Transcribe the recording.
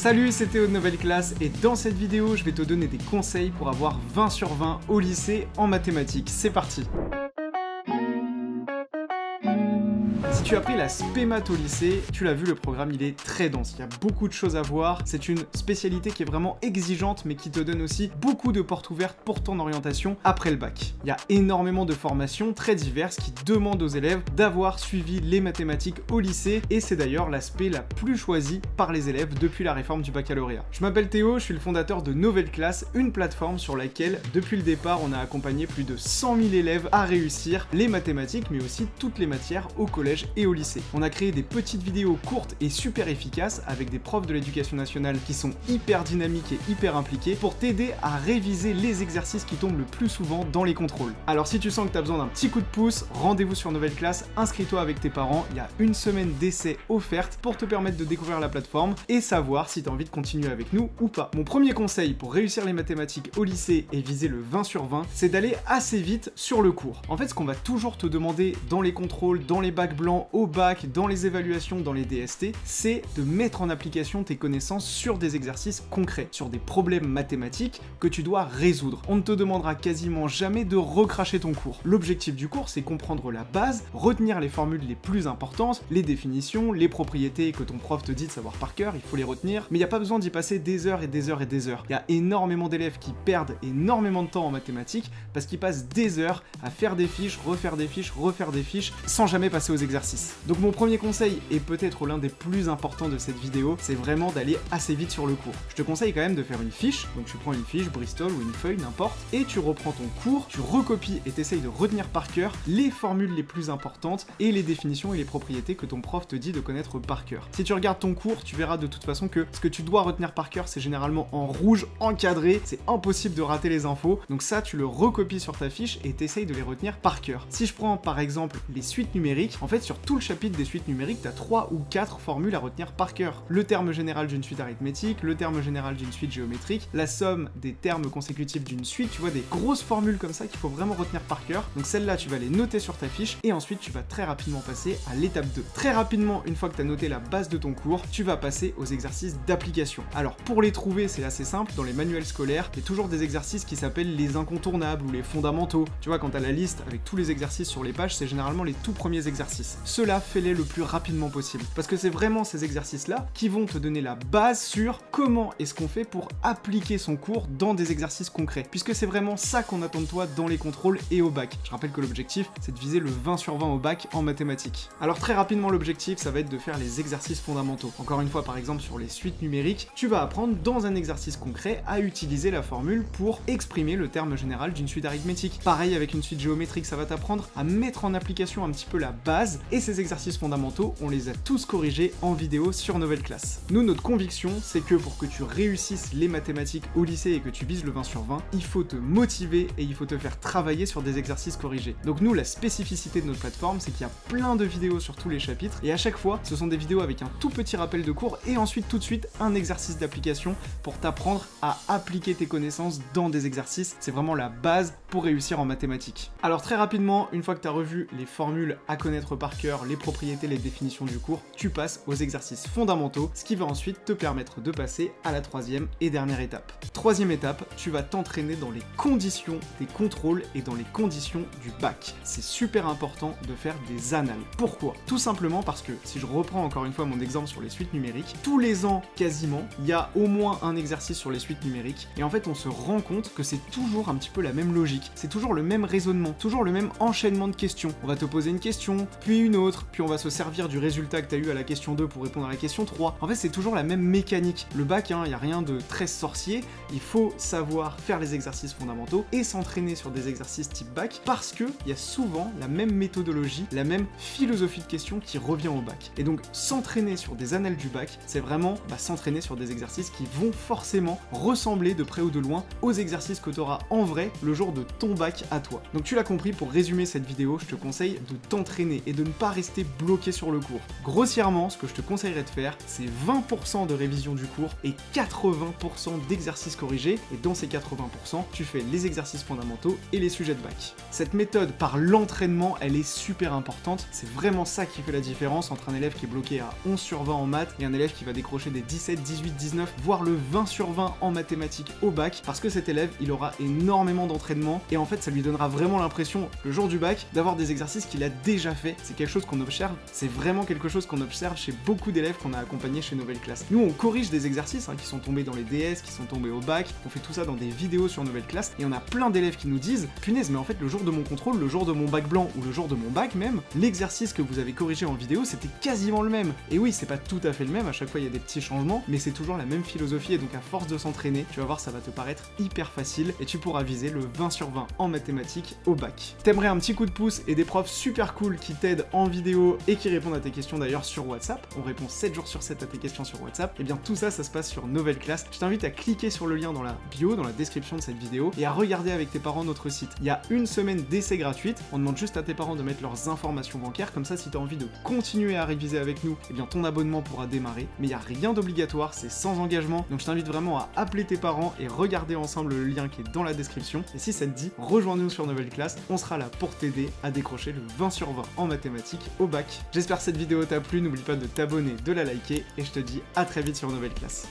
Salut, c'est Théo de Nouvelle Classe et dans cette vidéo, je vais te donner des conseils pour avoir 20 sur 20 au lycée en mathématiques. C'est parti! Si tu as pris la spé maths au lycée, tu l'as vu, le programme il est très dense, il y a beaucoup de choses à voir, c'est une spécialité qui est vraiment exigeante mais qui te donne aussi beaucoup de portes ouvertes pour ton orientation après le bac. Il y a énormément de formations très diverses qui demandent aux élèves d'avoir suivi les mathématiques au lycée et c'est d'ailleurs la spé la plus choisie par les élèves depuis la réforme du baccalauréat. Je m'appelle Théo, je suis le fondateur de Nouvelle Classe, une plateforme sur laquelle depuis le départ on a accompagné plus de 100 000 élèves à réussir les mathématiques mais aussi toutes les matières au collège et au lycée. On a créé des petites vidéos courtes et super efficaces avec des profs de l'éducation nationale qui sont hyper dynamiques et hyper impliqués pour t'aider à réviser les exercices qui tombent le plus souvent dans les contrôles. Alors si tu sens que tu as besoin d'un petit coup de pouce, rendez-vous sur Nouvelle Classe, inscris-toi avec tes parents, il y a une semaine d'essai offerte pour te permettre de découvrir la plateforme et savoir si tu as envie de continuer avec nous ou pas. Mon premier conseil pour réussir les mathématiques au lycée et viser le 20 sur 20, c'est d'aller assez vite sur le cours. En fait, ce qu'on va toujours te demander dans les contrôles, dans les bacs blancs, au bac, dans les évaluations, dans les DST, c'est de mettre en application tes connaissances sur des exercices concrets, sur des problèmes mathématiques que tu dois résoudre. On ne te demandera quasiment jamais de recracher ton cours. L'objectif du cours, c'est comprendre la base, retenir les formules les plus importantes, les définitions, les propriétés que ton prof te dit de savoir par cœur, il faut les retenir, mais il n'y a pas besoin d'y passer des heures et des heures et des heures. Il y a énormément d'élèves qui perdent énormément de temps en mathématiques parce qu'ils passent des heures à faire des fiches, refaire des fiches, sans jamais passer aux exercices. Donc mon premier conseil, et peut-être l'un des plus importants de cette vidéo, c'est vraiment d'aller assez vite sur le cours. Je te conseille quand même de faire une fiche, donc tu prends une fiche, Bristol ou une feuille, n'importe, et tu reprends ton cours, tu recopies et t'essayes de retenir par cœur les formules les plus importantes et les définitions et les propriétés que ton prof te dit de connaître par cœur. Si tu regardes ton cours, tu verras de toute façon que ce que tu dois retenir par cœur, c'est généralement en rouge, encadré, c'est impossible de rater les infos, donc ça tu le recopies sur ta fiche et t'essayes de les retenir par cœur. Si je prends par exemple les suites numériques, en fait sur tout le chapitre des suites numériques, tu as 3 ou 4 formules à retenir par cœur. Le terme général d'une suite arithmétique, le terme général d'une suite géométrique, la somme des termes consécutifs d'une suite, tu vois des grosses formules comme ça qu'il faut vraiment retenir par cœur. Donc celle-là, tu vas les noter sur ta fiche et ensuite tu vas très rapidement passer à l'étape 2. Très rapidement, une fois que tu as noté la base de ton cours, tu vas passer aux exercices d'application. Alors pour les trouver, c'est assez simple, dans les manuels scolaires, il y a toujours des exercices qui s'appellent les incontournables ou les fondamentaux. Tu vois, quand tu as la liste avec tous les exercices sur les pages, c'est généralement les tout premiers exercices. Ceux-là, fais-les le plus rapidement possible. Parce que c'est vraiment ces exercices-là qui vont te donner la base sur comment est-ce qu'on fait pour appliquer son cours dans des exercices concrets. Puisque c'est vraiment ça qu'on attend de toi dans les contrôles et au bac. Je rappelle que l'objectif, c'est de viser le 20 sur 20 au bac en mathématiques. Alors très rapidement, l'objectif, ça va être de faire les exercices fondamentaux. Encore une fois, par exemple, sur les suites numériques, tu vas apprendre dans un exercice concret à utiliser la formule pour exprimer le terme général d'une suite arithmétique. Pareil avec une suite géométrique, ça va t'apprendre à mettre en application un petit peu la base et ces exercices fondamentaux, on les a tous corrigés en vidéo sur Nouvelle Classe. Nous, notre conviction, c'est que pour que tu réussisses les mathématiques au lycée et que tu vises le 20 sur 20, il faut te motiver et il faut te faire travailler sur des exercices corrigés. Donc nous, la spécificité de notre plateforme, c'est qu'il y a plein de vidéos sur tous les chapitres et à chaque fois, ce sont des vidéos avec un tout petit rappel de cours et ensuite tout de suite un exercice d'application pour t'apprendre à appliquer tes connaissances dans des exercices. C'est vraiment la base pour réussir en mathématiques. Alors très rapidement, une fois que tu as revu les formules à connaître par cœur, les propriétés, les définitions du cours, tu passes aux exercices fondamentaux, ce qui va ensuite te permettre de passer à la troisième et dernière étape. Troisième étape, tu vas t'entraîner dans les conditions des contrôles et dans les conditions du bac. C'est super important de faire des annales. Pourquoi? Tout simplement parce que, si je reprends encore une fois mon exemple sur les suites numériques, tous les ans, quasiment, il y a au moins un exercice sur les suites numériques, et en fait on se rend compte que c'est toujours un petit peu la même logique, c'est toujours le même raisonnement, toujours le même enchaînement de questions. On va te poser une question, puis une autre, puis on va se servir du résultat que tu as eu à la question 2 pour répondre à la question 3. En fait, c'est toujours la même mécanique. Le bac, il n'y a rien de très sorcier, il faut savoir faire les exercices fondamentaux et s'entraîner sur des exercices type bac parce qu'il y a souvent la même méthodologie, la même philosophie de question qui revient au bac. Et donc, s'entraîner sur des annales du bac, c'est vraiment s'entraîner sur des exercices qui vont forcément ressembler de près ou de loin aux exercices que tu auras en vrai le jour de ton bac à toi. Donc tu l'as compris, pour résumer cette vidéo, je te conseille de t'entraîner et de ne pas pas rester bloqué sur le cours. Grossièrement, ce que je te conseillerais de faire, c'est 20% de révision du cours et 80% d'exercices corrigés, et dans ces 80%, tu fais les exercices fondamentaux et les sujets de bac. Cette méthode par l'entraînement, elle est super importante, c'est vraiment ça qui fait la différence entre un élève qui est bloqué à 11 sur 20 en maths et un élève qui va décrocher des 17, 18, 19, voire le 20 sur 20 en mathématiques au bac, parce que cet élève, il aura énormément d'entraînement, et en fait, ça lui donnera vraiment l'impression, le jour du bac, d'avoir des exercices qu'il a déjà fait. C'est quelque chose qu'on observe, c'est vraiment quelque chose qu'on observe chez beaucoup d'élèves qu'on a accompagnés chez Nouvelle Classe. Nous, on corrige des exercices qui sont tombés dans les DS, qui sont tombés au bac, on fait tout ça dans des vidéos sur Nouvelle Classe, et on a plein d'élèves qui nous disent « Punaise, mais en fait, le jour de mon contrôle, le jour de mon bac blanc, ou le jour de mon bac même, l'exercice que vous avez corrigé en vidéo, c'était quasiment le même. » Et oui, c'est pas tout à fait le même, à chaque fois il y a des petits changements, mais c'est toujours la même philosophie, et donc à force de s'entraîner, tu vas voir, ça va te paraître hyper facile, et tu pourras viser le 20 sur 20 en mathématiques au bac. T'aimerais un petit coup de pouce et des profs super cool qui t'aident en vidéo et qui répondent à tes questions d'ailleurs sur WhatsApp, on répond 7 jours sur 7 à tes questions sur WhatsApp, et bien tout ça, ça se passe sur Nouvelle Classe. Je t'invite à cliquer sur le lien dans la bio, dans la description de cette vidéo, et à regarder avec tes parents notre site. Il y a une semaine d'essai gratuite, on demande juste à tes parents de mettre leurs informations bancaires, comme ça si t'as envie de continuer à réviser avec nous, et bien ton abonnement pourra démarrer, mais il n'y a rien d'obligatoire, c'est sans engagement, donc je t'invite vraiment à appeler tes parents et regarder ensemble le lien qui est dans la description, et si ça te dit, rejoins-nous sur Nouvelle Classe, on sera là pour t'aider à décrocher le 20 sur 20 en mathématiques au bac. J'espère que cette vidéo t'a plu, n'oublie pas de t'abonner, de la liker, et je te dis à très vite sur Nouvelle Classe.